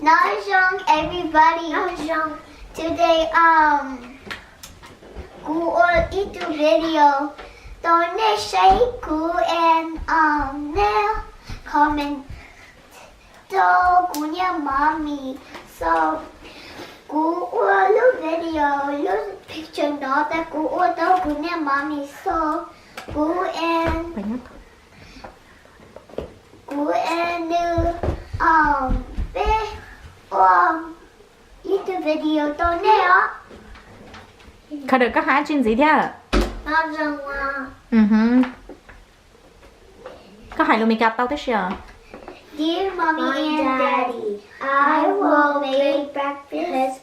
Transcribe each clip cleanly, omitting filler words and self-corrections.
Najong everybody. Today cô will do video. Don't say cô and now comment to cô nhà mommy. So cô will do video, look picture đó that cô will do cô nhà mommy. So cô and YouTube video tôi nè á. Khởi được các há chuyên gì thế ạ? Nó rằng là Có hai lô mì gạt tao thế chưa? Dear Mommy and Daddy, I will make breakfast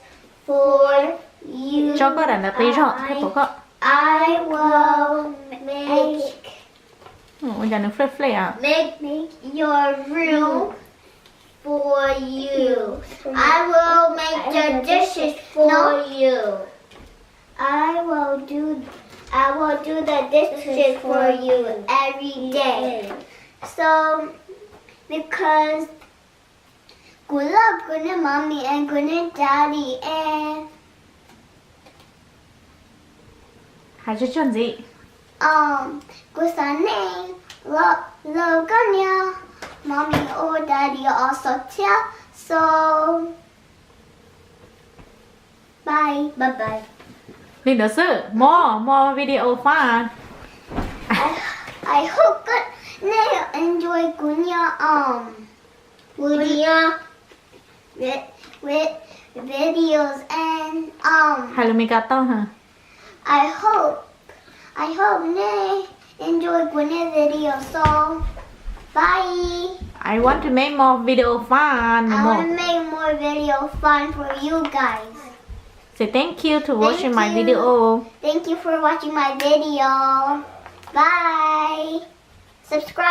for you. Cho có đàn là tí rồi, thế tổ có. I will make Ôi giờ nó phê phê à? make your room for you. I will make the dishes for you. I will do the dishes for you every day. So because good luck, good mommy and good daddy and Hai chú chuyên gì? good Sunday love Ganya. Mommy or daddy also tell. So bye bye. Linh đỡ sự, more video fun. I hope that you enjoy Gunya with videos and Hai lô mì gạt tao hả? I hope you enjoy Gunya video. So bye. I want to make more video fun. I want to make more video fun for you guys. Say thank you to watching my you. video. Thank you for watching my video. Bye. Subscribe.